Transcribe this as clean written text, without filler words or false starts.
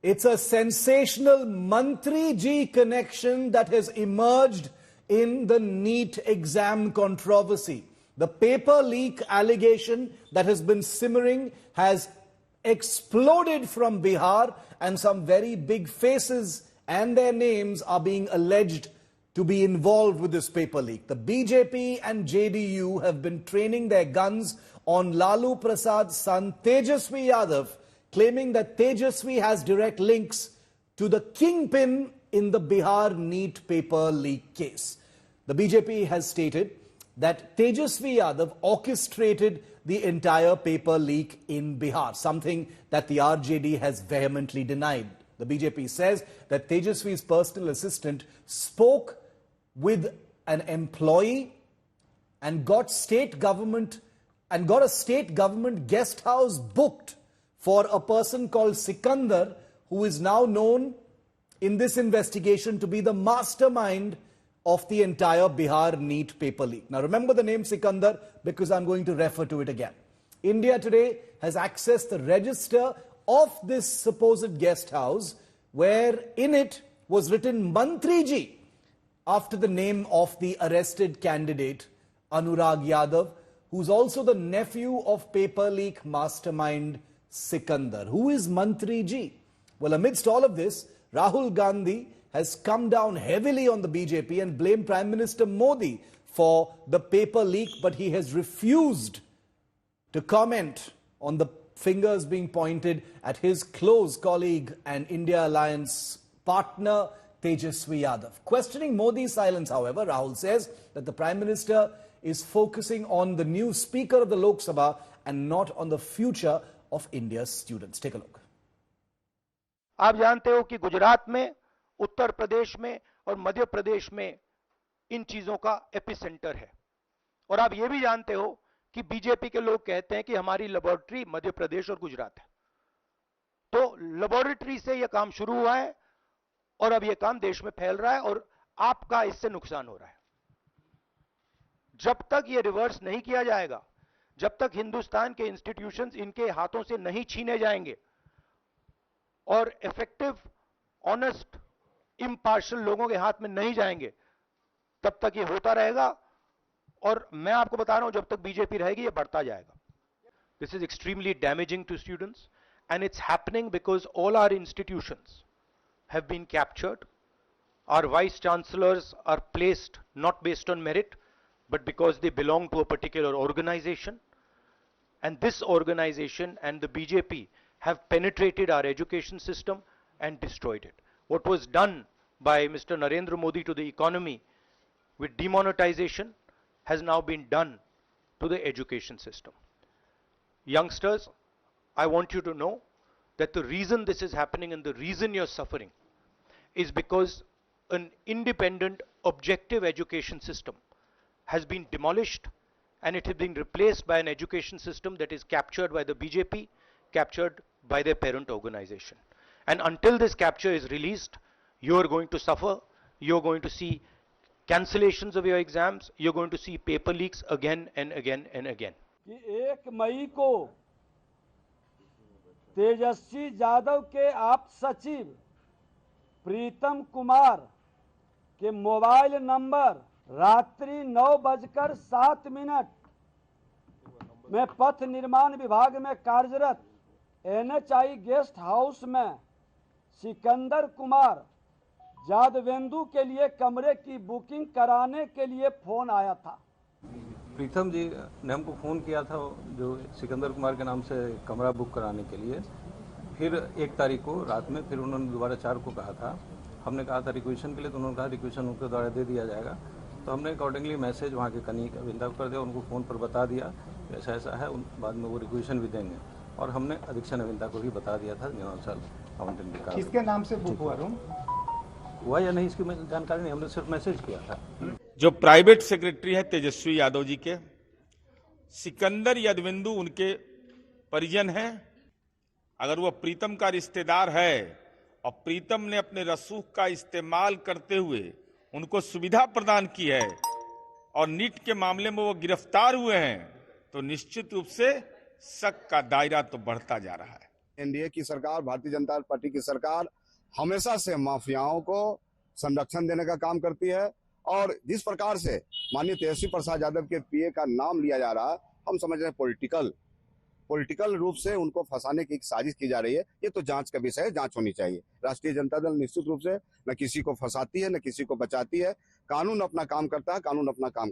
It's a sensational Mantri Ji connection that has emerged in the NEET exam controversy. The paper leak allegation that has been simmering has exploded from Bihar, and some very big faces and their names are being alleged to be involved with this paper leak. The BJP and JDU have been training their guns on Lalu Prasad's son Tejaswi Yadav, claiming that Tejaswi has direct links to the kingpin in the Bihar NEET paper leak case. The BJP has stated that Tejaswi Yadav orchestrated the entire paper leak in Bihar, something that the RJD has vehemently denied. The BJP says that Tejaswi's personal assistant spoke with an employee and got a state government guest house booked for a person called Sikandar, who is now known in this investigation to be the mastermind of the entire Bihar NEET paper leak. Now remember the name Sikandar because I'm going to refer to it again. India Today has accessed the register of this supposed guest house, where in it was written Mantri Ji after the name of the arrested candidate Anurag Yadav, who's also the nephew of paper leak mastermind Sikandar. Who is Mantri Ji? Well, amidst all of this, Rahul Gandhi has come down heavily on the BJP and blamed Prime Minister Modi for the paper leak, but he has refused to comment on the fingers being pointed at his close colleague and India Alliance partner Tejaswi Yadav. Questioning Modi's silence, however, Rahul says that the Prime Minister is focusing on the new Speaker of the Lok Sabha and not on the future of India's students. Take a look. आप जानते हो कि गुजरात में, उत्तर प्रदेश में और मध्य प्रदेश में इन चीजों का एपिसेंटर है। और आप ये भी जानते हो कि बीजेपी के लोग कहते हैं कि हमारी लेबोरेटरी मध्य प्रदेश और गुजरात है। तो लेबोरेटरी से यह काम शुरू हुआ है और अब यह काम देश में फैल रहा है और आपका इससे नुकसान हो रहा है। जब तक यह रिवर्स नहीं किया जाएगा, जब तक हिंदुस्तान के इंस्टीट्यूशंस इनके हाथों से नहीं छीने जाएंगे और इफेक्टिव, ऑनेस्ट, इम्पार्शियल लोगों के हाथ में नहीं जाएंगे, तब तक ये होता रहेगा। और मैं आपको बता रहा हूं, जब तक बीजेपी रहेगी ये बढ़ता जाएगा। This is extremely damaging to students and it's happening because all our institutions have been captured. Our vice chancellors are placed not based on merit, but because they belong to a particular organization. And this organization and the BJP have penetrated our education system and destroyed it. What was done by Mr. Narendra Modi to the economy with demonetization has now been done to the education system. Youngsters, I want you to know that the reason this is happening and the reason you're suffering is because an independent, objective education system has been demolished and it has been replaced by an education system that is captured by the BJP, captured by their parent organization. And until this capture is released, you are going to suffer. You're going to see cancellations of your exams. You're going to see paper leaks again and again and again. कि 1 मई को तेजस्वी यादव के आप सचिव प्रीतम कुमार के mobile number रात्रि 9:07 में पथ निर्माण विभाग में कार्यरत NHI गेस्ट हाउस में सिकंदर कुमार यादवेंदु के लिए कमरे की बुकिंग कराने के लिए फोन आया था। प्रीतम जी ने हमको फ़ोन किया था, जो सिकंदर कुमार के नाम से कमरा बुक कराने के लिए। फिर 1 तारीख को रात में फिर उन्होंने दोबारा 4 को कहा था। हमने कहा था रिक्वेशन के लिए, तो उन्होंने कहा रिक्वेशन उनके द्वारा दे दिया जाएगा। तो हमने अकॉर्डिंगली मैसेज वहाँ के कनीक अविंदा को कर दिया, उनको फ़ोन पर बता दिया ऐसा ऐसा है, बाद में वो रिक्वेशन भी देंगे। और हमने अधीक्षण अविंदा को भी बता दिया था नियमानुसार फाउंटेन का। किसके नाम से बुक हुआ रूम हुआ या नहीं इसकी जानकारी नहीं, हमने सिर्फ मैसेज किया था। जो प्राइवेट सेक्रेटरी है तेजस्वी यादव जी के, सिकंदर यादवेंदु उनके परिजन हैं। अगर वह प्रीतम का रिश्तेदार है और प्रीतम ने अपने रसूख का इस्तेमाल करते हुए उनको सुविधा प्रदान की है और नीट के मामले में वो गिरफ्तार हुए हैं, तो निश्चित रूप से शक का दायरा तो बढ़ता जा रहा है। एनडीए की सरकार, भारतीय जनता पार्टी की सरकार हमेशा से माफियाओं को संरक्षण देने का काम करती है और जिस प्रकार से माननीय तेजस्वी प्रसाद यादव के पीए का नाम लिया जा रहा है, हम समझ रहे हैं पॉलिटिकल रूप से उनको फंसाने की एक साजिश की जा रही है। ये तो जांच का विषय है, जांच होनी चाहिए। राष्ट्रीय जनता दल निश्चित रूप से न किसी को फंसाती है, न किसी को बचाती है। कानून अपना काम करता है, कानून अपना काम करता है।